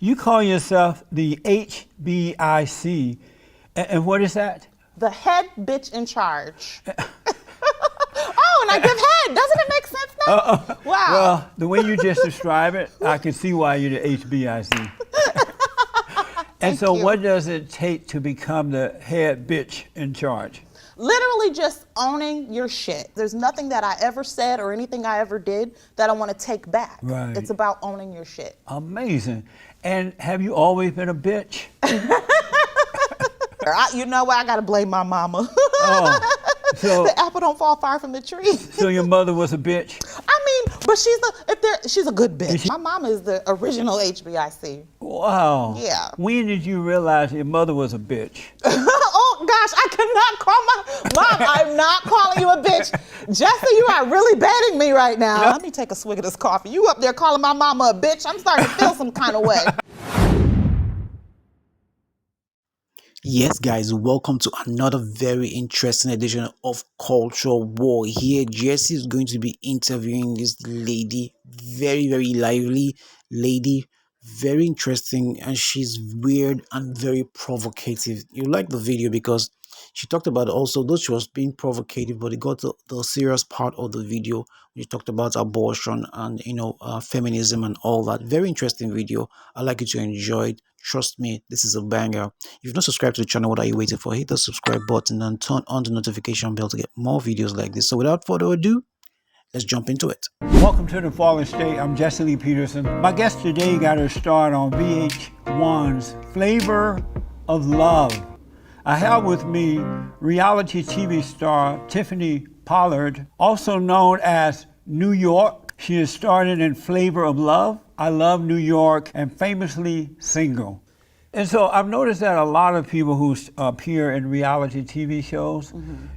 You call yourself the HBIC, and what is that? The head bitch in charge. Oh, and I give head. Doesn't it make sense now? Wow. Well, the way you just describe it, I can see why you're the HBIC. And so what does it take to become the head bitch in charge? Literally just owning your shit. There's nothing that I ever said or anything I ever did that I want to take back. Right. It's about owning your shit. Amazing. And have you always been a bitch? You know what? I got to blame my mama. Oh, so the apple don't fall far from the tree. So your mother was a bitch? I mean, but she's a good bitch. My mama is the original HBIC. Wow. Yeah. When did you realize your mother was a bitch? Oh gosh, I cannot call my mom. I'm not calling you a bitch. Jesse, you are really baiting me right now. Let me take a swig of this coffee. You up there calling my mama a bitch? I'm starting to feel some kind of way. Yes, guys, welcome to another very interesting edition of Culture War. Here, Jesse is going to be interviewing this lady, very lively lady, very interesting, and she's weird and very provocative. You like the video because she talked about also, though she was being provocative, but it got to the serious part of the video. We talked about abortion and feminism and all that. Very interesting video. I'd like you to enjoy it. Trust me, this is a banger. If you've not subscribed to the channel, what are you waiting for? Hit the subscribe button and turn on the notification bell to get more videos like this. So without further ado, let's jump into it. Welcome to The Fallen State. I'm Jesse Lee Peterson. My guest today got her start on VH1's Flavor of Love. I have with me reality TV star Tiffany Pollard, also known as New York. She has starred in Flavor of Love, I Love New York, and Famously Single. And so I've noticed that a lot of people who appear in reality TV shows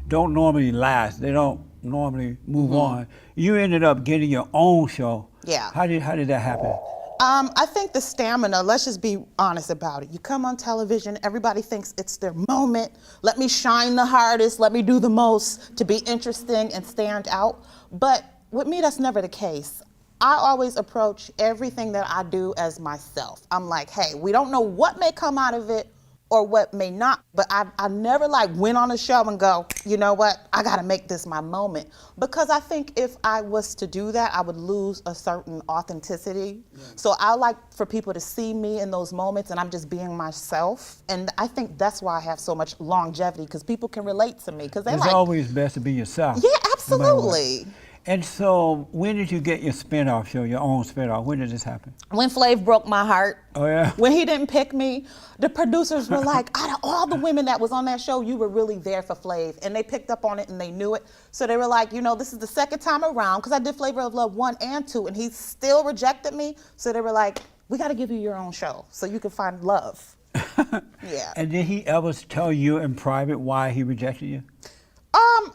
don't normally last. They don't normally move on. You ended up getting your own show. Yeah. How did that happen? I think the stamina, let's just be honest about it. You come on television, everybody thinks it's their moment. Let me shine the hardest, let me do the most to be interesting and stand out. But with me, that's never the case. I always approach everything that I do as myself. I'm like, hey, we don't know what may come out of it or what may not, but I never went on a show and go, you know what, I gotta make this my moment. Because I think if I was to do that, I would lose a certain authenticity. Yeah. So I like for people to see me in those moments and I'm just being myself. And I think that's why I have so much longevity, because people can relate to me. Because it's always best to be yourself. Yeah, absolutely. And so, when did you get your spinoff show, your own spinoff? When did this happen? When Flav broke my heart. Oh, yeah? When he didn't pick me, the producers were like, out of all the women that was on that show, you were really there for Flav. And they picked up on it and they knew it. So they were like, this is the second time around, because I did Flavor of Love 1 and 2, and he still rejected me. So they were like, we got to give you your own show so you can find love. Yeah. And did he ever tell you in private why he rejected you?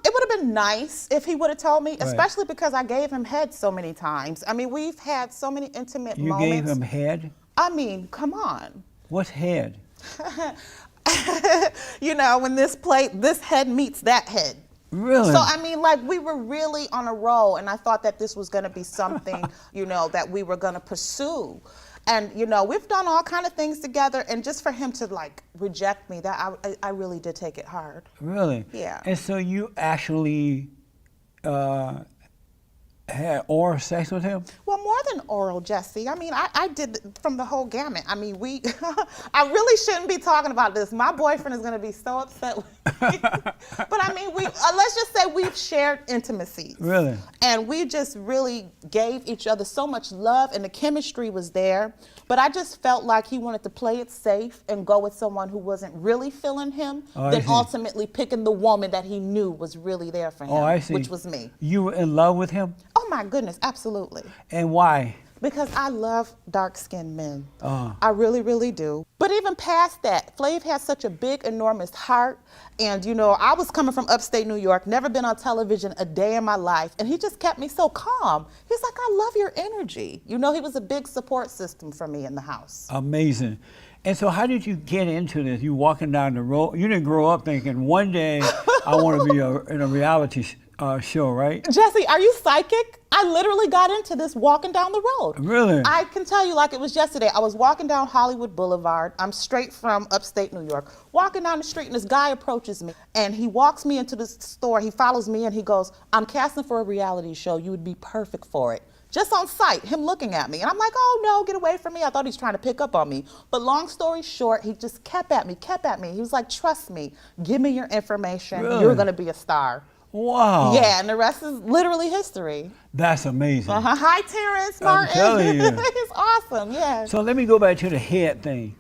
It would have been nice if he would have told me, especially because I gave him head so many times. I mean, we've had so many intimate moments. You gave him head? I mean, come on. What's head? When this head meets that head. Really? So, I mean, we were really on a roll, and I thought that this was going to be something, that we were going to pursue. And, we've done all kind of things together, and just for him to, reject me, that I really did take it hard. Really? Yeah. And so you actually had oral sex with him? Well, more than oral, Jesse. I mean, I did from the whole gamut. I mean, I really shouldn't be talking about this. My boyfriend is going to be so upset with me. But I mean, let's just say we've shared intimacies. Really? And we just really gave each other so much love, and the chemistry was there. But I just felt like he wanted to play it safe and go with someone who wasn't really feeling him, then ultimately picking the woman that he knew was really there for him, which was me. You were in love with him? Oh my goodness, absolutely. And why? Because I love dark-skinned men. I really, really do. But even past that, Flav has such a big, enormous heart. And, I was coming from upstate New York, never been on television a day in my life. And he just kept me so calm. He's like, I love your energy. He was a big support system for me in the house. Amazing. And so how did you get into this? You walking down the road, you didn't grow up thinking, one day I want to be in a reality show, right? Jesse, are you psychic? I literally got into this walking down the road. Really? I can tell you like it was yesterday. I was walking down Hollywood Boulevard. I'm straight from upstate New York. Walking down the street and this guy approaches me and he walks me into the store. He follows me and he goes, I'm casting for a reality show. You would be perfect for it. Just on sight, him looking at me. And I'm like, oh no, get away from me. I thought he was trying to pick up on me. But long story short, he just kept at me. He was like, trust me, give me your information. Really? You're gonna be a star. Wow. Yeah, and the rest is literally history. That's amazing. Hi, Terrence Martin. I'm telling you. He's awesome, yeah. So let me go back to the head thing.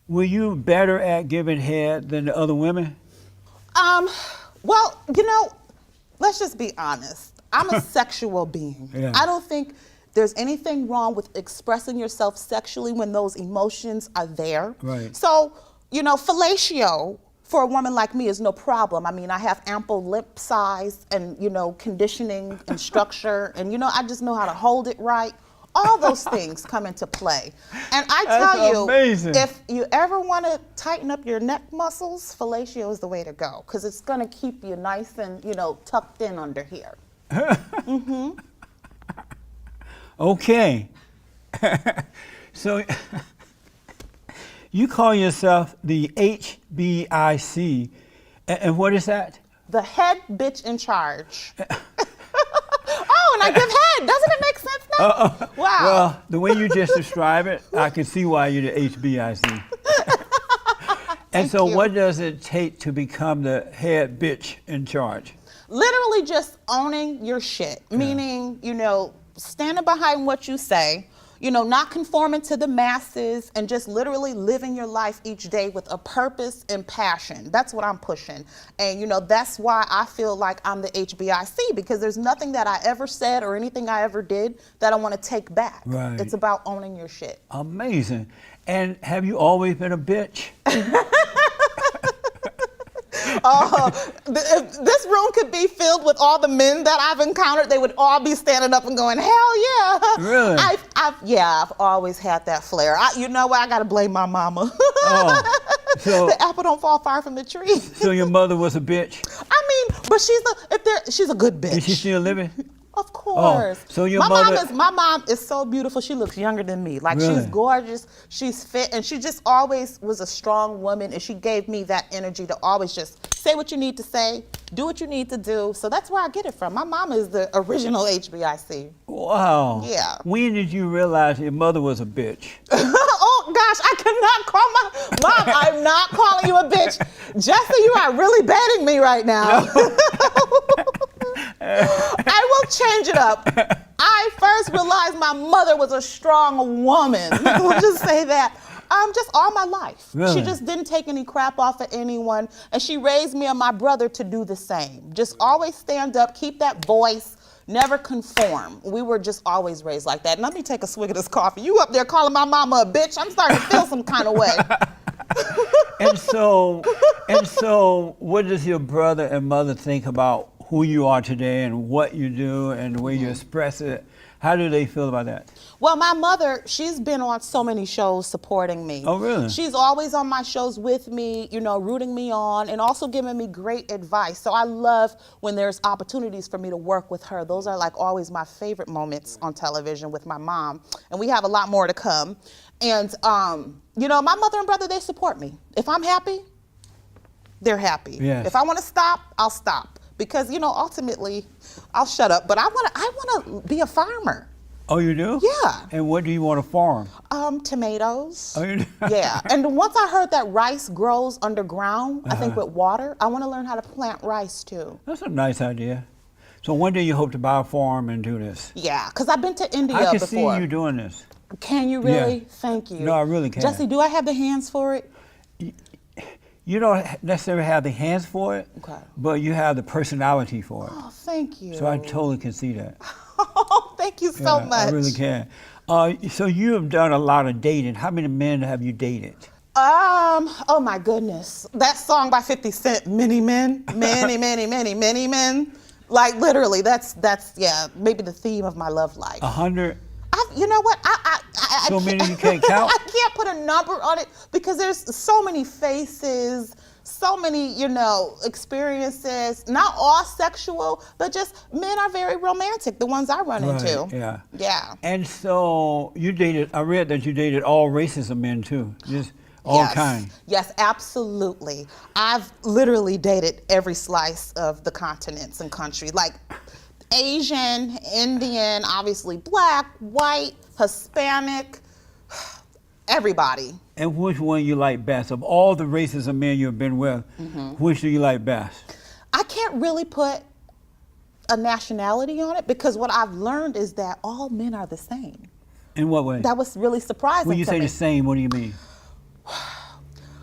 Were you better at giving head than the other women? Well, let's just be honest. I'm a sexual being. Yeah. I don't think there's anything wrong with expressing yourself sexually when those emotions are there. Right. So, fellatio for a woman like me is no problem. I mean, I have ample lip size and, conditioning and structure and, I just know how to hold it right. All those things come into play. And I tell you, amazing. if you ever want to tighten up your neck muscles, fellatio is the way to go because it's going to keep you nice and, tucked in under here. Okay. So you call yourself the HBIC. And what is that? The head bitch in charge. Oh, and I give head. Doesn't it make sense now? Wow. Well, the way you just describe it, I can see why you're the HBIC. And so you. what does it take to become the head bitch in charge? Literally just owning your shit, meaning, standing behind what you say, not conforming to the masses and just literally living your life each day with a purpose and passion. That's what I'm pushing. And, that's why I feel like I'm the HBIC because there's nothing that I ever said or anything I ever did that I want to take back. Right. It's about owning your shit. Amazing. And have you always been a bitch? If this room could be filled with all the men that I've encountered, they would all be standing up and going, hell yeah. Really? I've always had that flair. You know what? I got to blame my mama. So, the apple don't fall far from the tree. So your mother was a bitch? I mean, but she's a good bitch. Is she still living? Of course. So your my mom is so beautiful. She looks younger than me. Like Really? she's gorgeous, she's fit, and she just always was a strong woman. And she gave me that energy to always just say what you need to say, do what you need to do. So that's where I get it from. My mom is the original HBIC. Wow. Yeah. When did you realize your mother was a bitch? Oh gosh, I cannot call my mom. I'm not calling you a bitch. Jesse, you are really baiting me right now. I will change it up. I first realized my mother was a strong woman. We'll just say that. Just all my life. Really? She just didn't take any crap off of anyone. And she raised me and my brother to do the same. Just always stand up, keep that voice, never conform. We were just always raised like that. And let me take a swig of this coffee. You up there calling my mama a bitch? I'm starting to feel some kind of way. And so, what does your brother and mother think about who you are today and what you do and the way you express it? How do they feel about that? Well, my mother, she's been on so many shows supporting me. Oh, really? She's always on my shows with me, rooting me on and also giving me great advice. So I love when there's opportunities for me to work with her. Those are like always my favorite moments on television with my mom. And we have a lot more to come. And, my mother and brother, they support me. If I'm happy, they're happy. Yes. If I want to stop, I'll stop. Because, ultimately, I'll shut up. But I want to be a farmer. Oh, you do? Yeah. And what do you want to farm? Tomatoes. Oh, you do? Yeah. And once I heard that rice grows underground, I think with water, I want to learn how to plant rice too. That's a nice idea. So one day you hope to buy a farm and do this? Yeah, because I've been to India I can before. see you doing this. Can you really? Yeah. Thank you. No, I really can. Jesse, do I have the hands for it? You don't necessarily have the hands for it, Okay. but you have the personality for it. Oh, thank you. So I totally can see that. Oh, thank you so Yeah, much. I really can. So you have done a lot of dating. How many men have you dated? Oh my goodness. That song by 50 Cent, Many Men, Many, Many, Many, Many Men. Like literally, that's maybe the theme of my love life. 100? You know what? So many you can't count? I can't put a number on it because there's so many faces, so many, experiences, not all sexual, but just men are very romantic, the ones I run into. Yeah. Yeah. And so I read that you dated all races of men too, just all kinds. Yes, absolutely. I've literally dated every slice of the continents and countries, like Asian, Indian, obviously black, white, Hispanic, everybody. And which one you like best? Of all the races of men you've been with, which do you like best? I can't really put a nationality on it because what I've learned is that all men are the same. In what way? That was really surprising. When you say the same, what do you mean?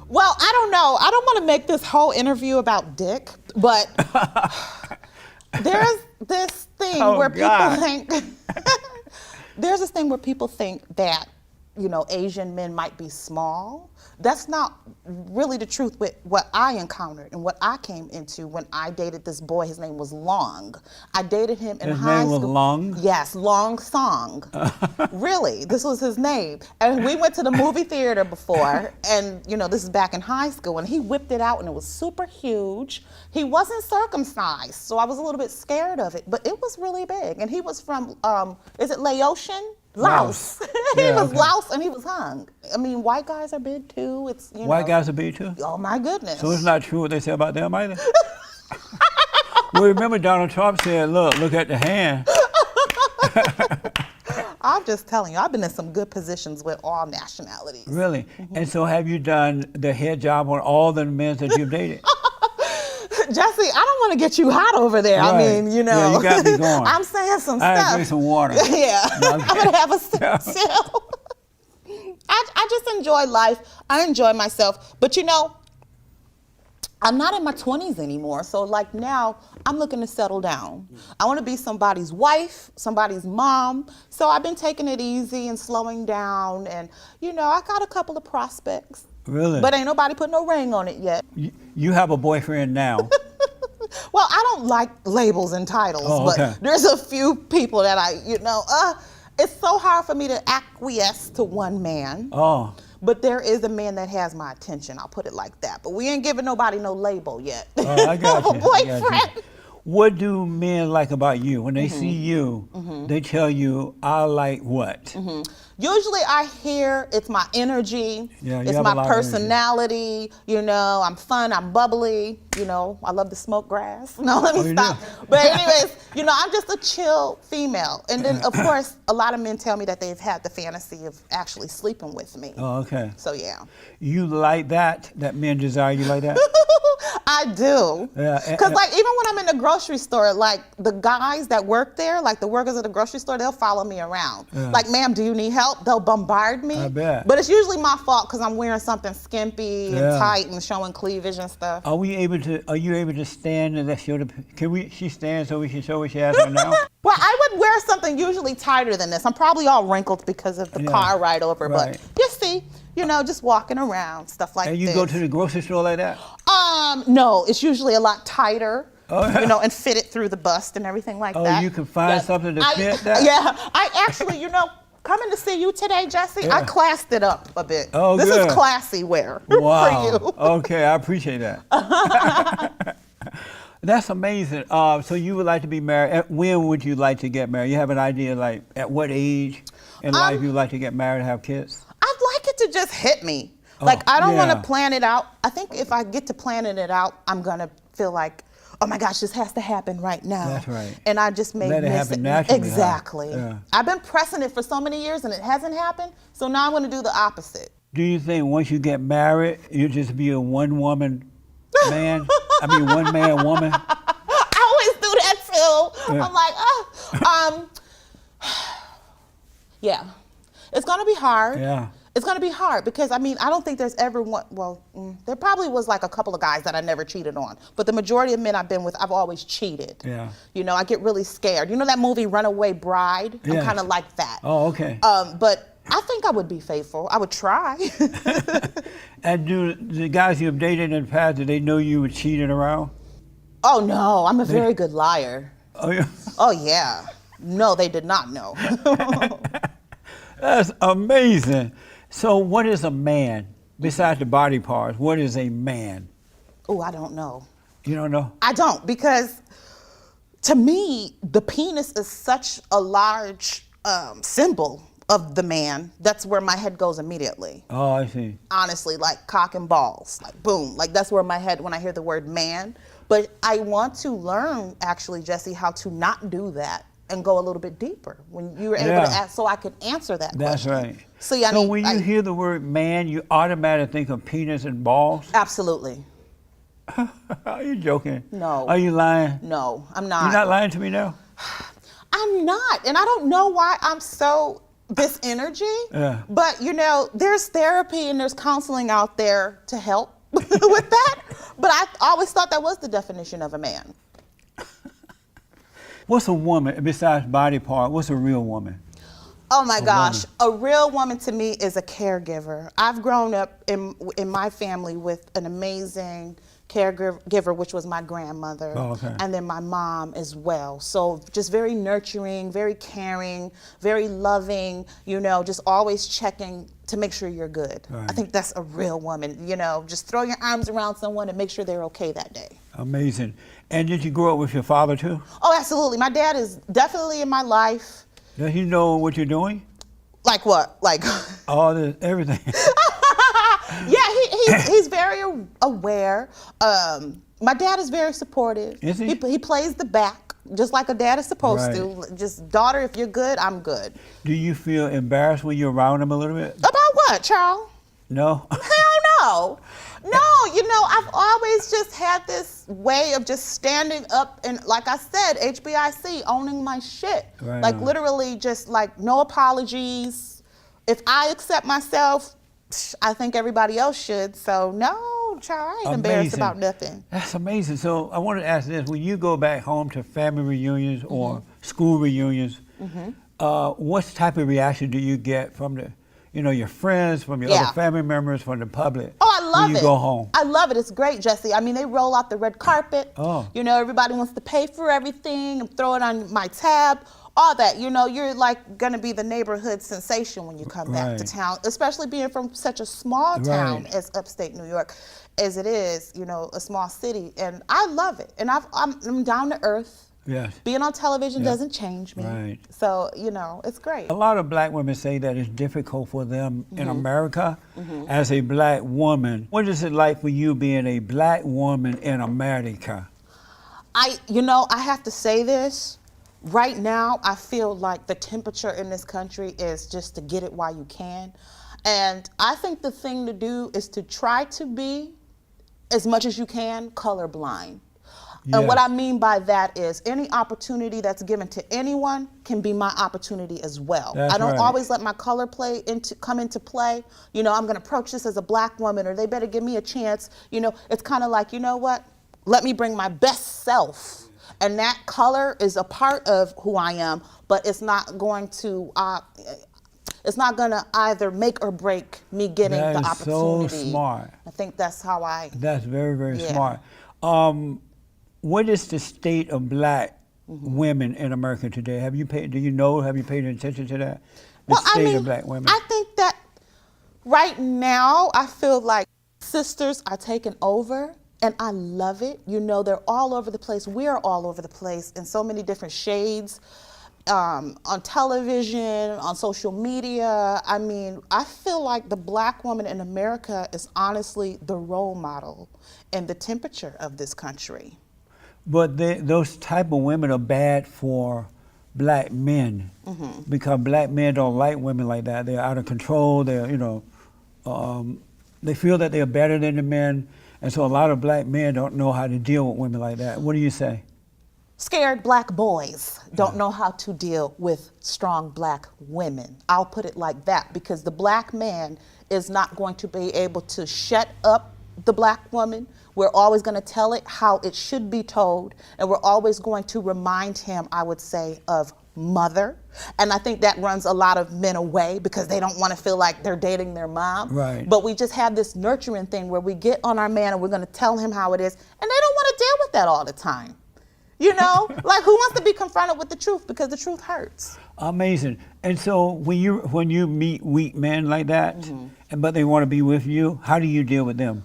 Well, I don't know. I don't want to make this whole interview about dick, but there's this thing where people think there's this thing where people think that Asian men might be small. That's not really the truth with what I encountered and what I came into when I dated this boy. His name was Long. I dated him in high school. His name was Long? Yes, Long Song. Really, this was his name. And we went to the movie theater before, and this is back in high school, and he whipped it out, and it was super huge. He wasn't circumcised, so I was a little bit scared of it, but it was really big. And he was from, is it Laotian? Laos. He was Laos and he was hung. I mean, white guys are big too. It's White guys are big too? Oh my goodness. So it's not true what they say about them either? Well, remember Donald Trump said, look at the hand. I'm just telling you, I've been in some good positions with all nationalities. Really? And so have you done the head job on all the men that you've dated? Jesse, I don't want to get you hot over there. Right. I mean, Yeah, you got me going. I'm saying some I stuff. gotta drink some water. Yeah, No, I'm going to have a sip too. I just enjoy life. I enjoy myself. But I'm not in my 20s anymore. So like now, I'm looking to settle down. I want to be somebody's wife, somebody's mom. So I've been taking it easy and slowing down. And, I got a couple of prospects. Really? But ain't nobody put no ring on it yet. You have a boyfriend now. Well, I don't like labels and titles, but there's a few people that it's so hard for me to acquiesce to one man. Oh. But there is a man that has my attention, I'll put it like that. But we ain't giving nobody no label yet. Oh, I got you. A boyfriend. What do men like about you? When they see you, they tell you, I like what? Usually I hear it's my energy, Yeah, it's my personality, I'm fun, I'm bubbly, I love to smoke grass. No, let me stop. But anyways, I'm just a chill female. And then of course, a lot of men tell me that they've had the fantasy of actually sleeping with me. Oh, okay. So yeah. You like that men desire you like that? I do. Yeah. Because like even when I'm in the grocery store, like the guys that work there, like the workers at the grocery store, they'll follow me around. Yeah. Like, ma'am, do you need help? They'll bombard me. I bet. But it's usually my fault because I'm wearing something skimpy and tight and showing cleavage and stuff. Are you able to stand and show she stands so we can show what she has right now? Well, I would wear something usually tighter than this. I'm probably all wrinkled because of the car ride over, but you see, just walking around, stuff like that. And you go to the grocery store like that? No, it's usually a lot tighter. And fit it through the bust and everything like that. Oh, you can find something to fit that? Yeah, I actually, coming to see you today, Jesse, I classed it up a bit. Oh, this good. is classy wear Wow. for you. Okay, I appreciate that. That's amazing. So you would like to be married. When would you like to get married? You have an idea, like at what age in life you would like to get married and have kids? I'd like it to just hit me. Like, I don't want to plan it out. I think if I get to planning it out, I'm going to feel like, oh my gosh, this has to happen right now. That's right. And I just may let it miss happen it. naturally. Exactly. Yeah. I've been pressing it for so many years and it hasn't happened. So now I'm going to do the opposite. Do you think once you get married, you'll just be a one-woman man? I mean, one-man woman? I always do that too. Yeah. I'm like, yeah. It's going to be hard. Yeah. It's going to be hard because, I don't think there's ever one, there probably was like a couple of guys that I never cheated on. But the majority of men I've been with, I've always cheated. Yeah. I get really scared. You know that movie Runaway Bride? Yes. I'm kind of like that. Oh, okay. But I think I would be faithful. I would try. And do the guys you've dated in the past, did they know you were cheating around? Oh, no. I'm a very good liar. Oh, yeah. Oh, yeah. No, they did not know. That's amazing. So what is a man? Besides the body parts, what is a man? Oh, I don't know. You don't know? I don't, because to me, the penis is such a large symbol of the man. That's where my head goes immediately. Oh, I see. Honestly, like cock and balls, like boom, like that's where my head, when I hear the word man. But I want to learn, actually, Jesse, how to not do that and go a little bit deeper when you were able to ask, so I could answer that That's question. right. So, yeah, So when you hear the word man, you automatically think of penis and balls? Absolutely. Are you joking? No. Are you lying? No, I'm not. You're not lying to me now? I'm not, and I don't know why I'm so this energy. Yeah. But you know, there's therapy and there's counseling out there to help with that. But I always thought that was the definition of a man. What's a woman, besides body part, what's a real woman? Oh my gosh, a real woman to me is a caregiver. I've grown up in my family with an amazing caregiver, which was my grandmother, and then my mom as well. So just very nurturing, very caring, very loving, you know, just always checking to make sure you're good. Right. I think that's a real woman, you know, just throw your arms around someone and make sure they're okay that day. Amazing. And did you grow up with your father too? Oh, absolutely. My dad is definitely in my life. Does he know what you're doing? Like what? Like all this, everything. Yeah, he's very aware. My dad is very supportive. Is he? He plays the back, just like a dad is supposed Right. to. Just, daughter, if you're good, I'm good. Do you feel embarrassed when you're around him a little bit? About what, Charles? No? Hell no. No, you know, I've always just had this way of just standing up and, like I said, HBIC, owning my shit. Right like on. literally just like no apologies. If I accept myself, I think everybody else should. So no, child, I ain't embarrassed about nothing. That's amazing. So I wanted to ask this: when you go back home to family reunions or school reunions, what type of reaction do you get from the, you know, your friends, from your other family members, from the public? Oh, I love it. When you go home. I love it. It's great, Jesse. I mean, they roll out the red carpet. Oh. You know, everybody wants to pay for everything and throw it on my tab. All that, you know, you're like gonna be the neighborhood sensation when you come back to town, especially being from such a small town as upstate New York, as it is, you know, a small city. And I love it. And I'm down to earth. Yes. Being on television doesn't change me. Right. So, you know, it's great. A lot of black women say that it's difficult for them in America as a black woman. What is it like for you being a black woman in America? You know, I have to say this. Right now, I feel like the temperature in this country is just to get it while you can. And I think the thing to do is to try to be, as much as you can, colorblind. And what I mean by that is any opportunity that's given to anyone can be my opportunity as well. I don't always let my color come into play. You know, I'm going to approach this as a black woman, or they better give me a chance. You know, it's kind of like, you know what? Let me bring my best self. And that color is a part of who I am, but it's not going to either make or break me getting the opportunity. That's so smart. I think that's how That's very, very smart. What is the state of black women in America today? Have you paid attention to that? The state of black women? I think that right now, I feel like sisters are taking over. And I love it. You know, they're all over the place. We're all over the place in so many different shades, on television, on social media. I mean, I feel like the black woman in America is honestly the role model and the temperature of this country. But those type of women are bad for black men because black men don't like women like that. They're out of control. They're, you know, they feel that they're better than the men. And so a lot of black men don't know how to deal with women like that. What do you say? Scared black boys don't know how to deal with strong black women. I'll put it like that, because the black man is not going to be able to shut up the black woman. We're always going to tell it how it should be told. And we're always going to remind him, I would say, of mother. And I think that runs a lot of men away because they don't want to feel like they're dating their mom. Right. But we just have this nurturing thing where we get on our man and we're going to tell him how it is. And they don't want to deal with that all the time. You know, like who wants to be confronted with the truth, because the truth hurts. Amazing. And so when you meet weak men like that, but they want to be with you, how do you deal with them?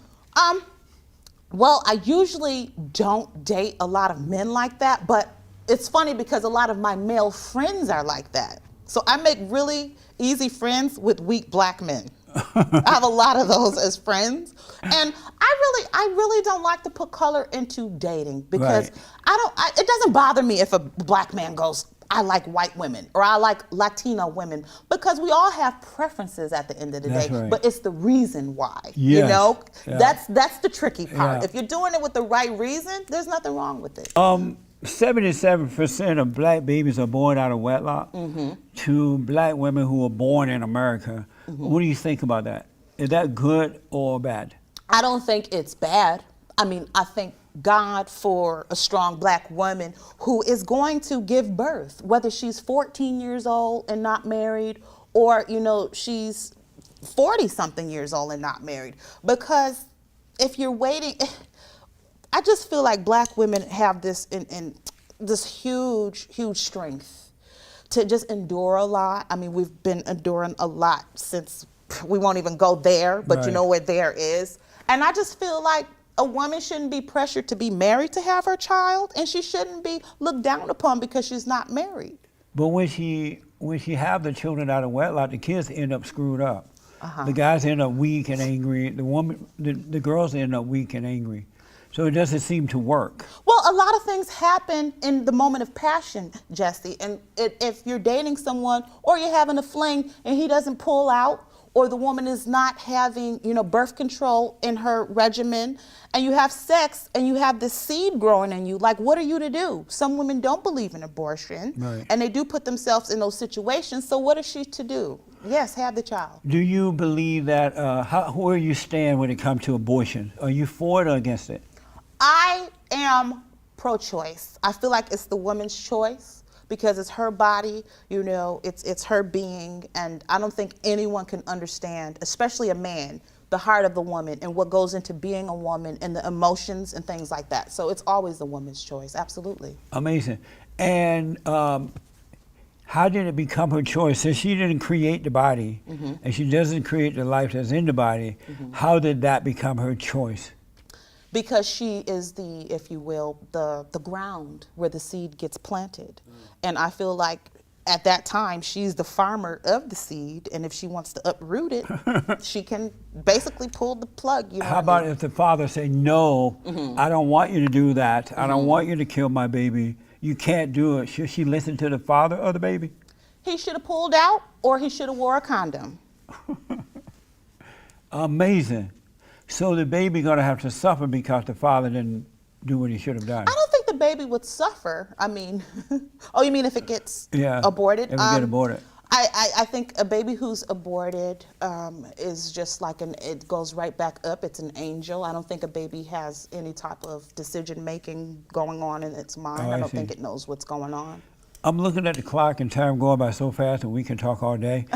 Well, I usually don't date a lot of men like that, but it's funny because a lot of my male friends are like that. So I make really easy friends with weak black men. I have a lot of those as friends. And I really don't like to put color into dating because Right. it doesn't bother me if a black man goes, I like white women or I like Latino women, because we all have preferences at the end of the That's day. right. But it's the reason why. You Yes. know? Yeah. That's the tricky part. Yeah. If you're doing it with the right reason, there's nothing wrong with it. 77% of black babies are born out of wedlock to black women who are born in America. What do you think about that? Is that good or bad? I don't think it's bad. I mean, I thank God for a strong black woman who is going to give birth, whether she's 14 years old and not married, or, you know, she's 40 something years old and not married. Because if you're waiting, I just feel like black women have this in this huge strength to just endure a lot. I mean, we've been enduring a lot since we won't even go there, but you Right. know where there is. And I just feel like a woman shouldn't be pressured to be married to have her child, and she shouldn't be looked down upon because she's not married. But when she have the children out of wedlock, the kids end up screwed up. The guys end up weak and angry. The girls end up weak and angry. So it doesn't seem to work. Well, a lot of things happen in the moment of passion, Jesse. And if you're dating someone or you're having a fling and he doesn't pull out, or the woman is not having, you know, birth control in her regimen, and you have sex and you have this seed growing in you, like, what are you to do? Some women don't believe in abortion, Right. and they do put themselves in those situations. So what is she to do? Yes, have the child. Do you believe that, where you stand when it comes to abortion? Are you for it or against it? I am pro-choice. I feel like it's the woman's choice because it's her body, you know, it's her being, and I don't think anyone can understand, especially a man, the heart of the woman and what goes into being a woman and the emotions and things like that. So it's always the woman's choice, absolutely. Amazing. And how did it become her choice? Since she didn't create the body and she doesn't create the life that's in the body, how did that become her choice? Because she is the, if you will, the ground where the seed gets planted. And I feel like at that time, she's the farmer of the seed, and if she wants to uproot it, she can basically pull the plug. You know How what I about mean? if the father say, no, I don't want you to do that. I don't want you to kill my baby. You can't do it. Should she listen to the father of the baby? He should have pulled out, or he should have wore a condom. Amazing. So the baby gonna have to suffer because the father didn't do what he should have done. I don't think the baby would suffer. I mean, oh, you mean if it gets Yeah, aborted? if it get aborted. I think a baby who's aborted is just like it goes right back up. It's an angel. I don't think a baby has any type of decision making going on in its mind. Oh, I I don't see. think it knows what's going on. I'm looking at the clock and time going by so fast and we can talk all day.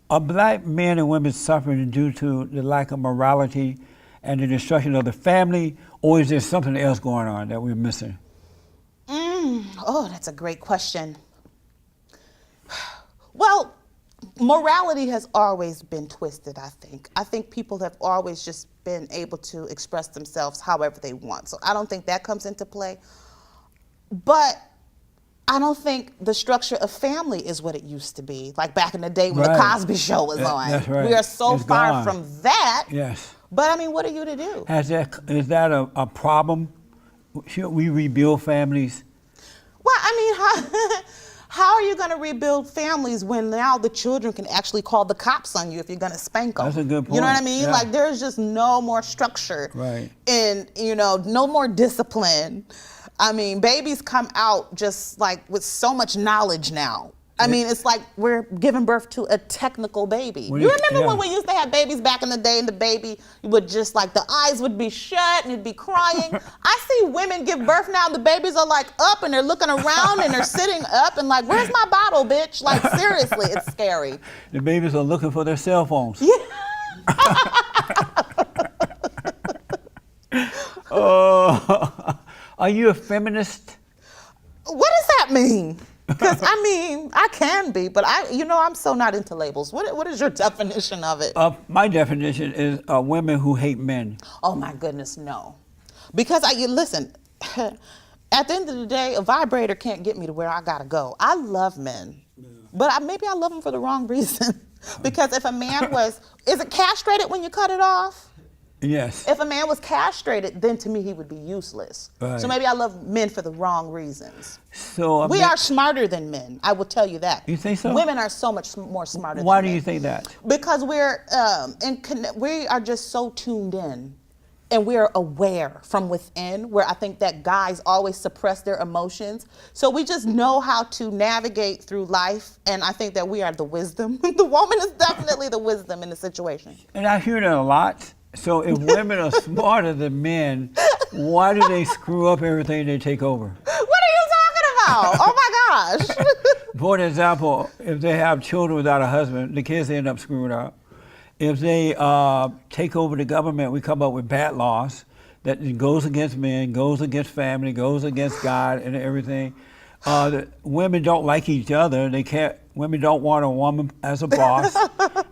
Are black men and women suffering due to the lack of morality and the destruction of the family, or is there something else going on that we're missing? Oh, that's a great question. Well, morality has always been twisted, I think. I think people have always just been able to express themselves however they want. So I don't think that comes into play. But I don't think the structure of family is what it used to be, like back in the day when the Right. Cosby Show was on. That's right. We are so It's far gone. from that. Yes. But I mean, what are you to do? Is that a problem? Should we rebuild families? Well, I mean, how are you going to rebuild families when now the children can actually call the cops on you if you're going to spank them? That's a good You know what I point. mean? Yeah. Like, there's just no more structure. Right. And, you know, no more discipline. I mean, babies come out just like with so much knowledge now. I mean, it's like we're giving birth to a technical baby. Well, You remember yeah. when we used to have babies back in the day and the baby would just like, the eyes would be shut and it'd be crying? I see women give birth now, the babies are like up and they're looking around and they're sitting up and like, where's my bottle, bitch? Like, seriously, it's scary. The babies are looking for their cell phones. Yeah. Are you a feminist? What does that mean? Because I mean, I can be, but I'm so not into labels. What is your definition of it? My definition is women who hate men. Oh my goodness, no. Because listen, at the end of the day, a vibrator can't get me to where I gotta go. I love men, but maybe I love them for the wrong reason. Because if a man is it castrated when you cut it off? Yes. If a man was castrated, then to me he would be useless. Right. So maybe I love men for the wrong reasons. So we are smarter than men. I will tell you that. You think so? Women are so much more smarter. Why than do men. you think that? Because we are just so tuned in, and we're aware from within. Where I think that guys always suppress their emotions, so we just know how to navigate through life. And I think that we are the wisdom. The woman is definitely the wisdom in the situation. And I hear that a lot. So if women are smarter than men, why do they screw up everything they take over? What are you talking about? Oh my gosh. For example, if they have children without a husband, the kids end up screwing up. If they take over the government, we come up with bad laws that goes against men, goes against family, goes against God and everything. The women don't like each other. Women don't want a woman as a boss.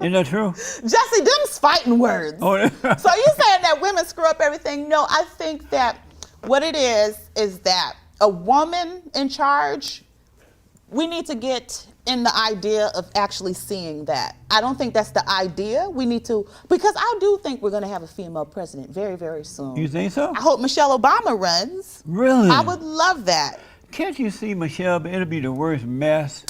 Isn't that true? Jesse, them's fighting words. Oh, So you saying that women screw up everything? No, I think that what it is that a woman in charge, we need to get in the idea of actually seeing that. I don't think that's the idea. We need to, because I do think we're going to have a female president very, very soon. You think so? I hope Michelle Obama runs. Really? I would love that. Can't you see Michelle? It'll be the worst mess.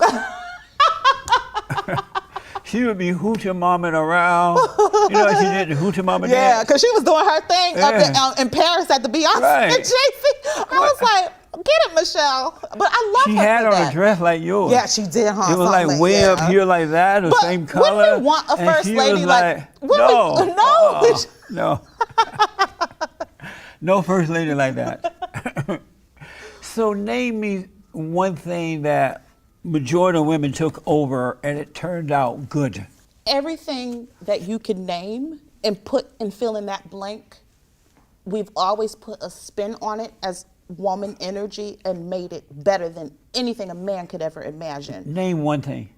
She would be hooter-momming around. You know, she did the hooter-mama Yeah, dance. because she was doing her thing up in Paris at the Beyonce Right. and Jay-Z. I was like, get it, Michelle. But I love She her had for on that. a dress like yours. Yeah, she did, huh? It was like Something, way yeah. up here like that, the But same color. wouldn't we want a and first she lady was like no, no. no, no first lady like that. So name me one thing that majority of women took over and it turned out good. Everything that you can name and put and fill in that blank, we've always put a spin on it as woman energy and made it better than anything a man could ever imagine. Name one thing.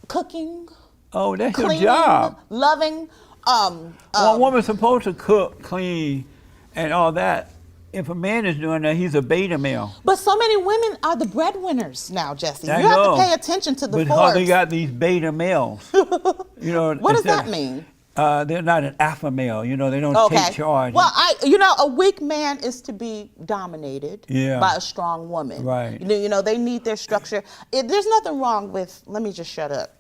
Cooking, Oh, that's cleaning, your job. loving. Well, a woman's supposed to cook, clean, and all that. If a man is doing that, he's a beta male. But so many women are the breadwinners now, Jesse. I You have know. to pay attention to the But how they Forbes. got these beta males? You know, What does instead- that mean? They're not an alpha male. You know, they don't Okay. take charge. Well, a weak man is to be dominated by a strong woman. Right. You know, they need their structure. There's nothing wrong with. Let me just shut up.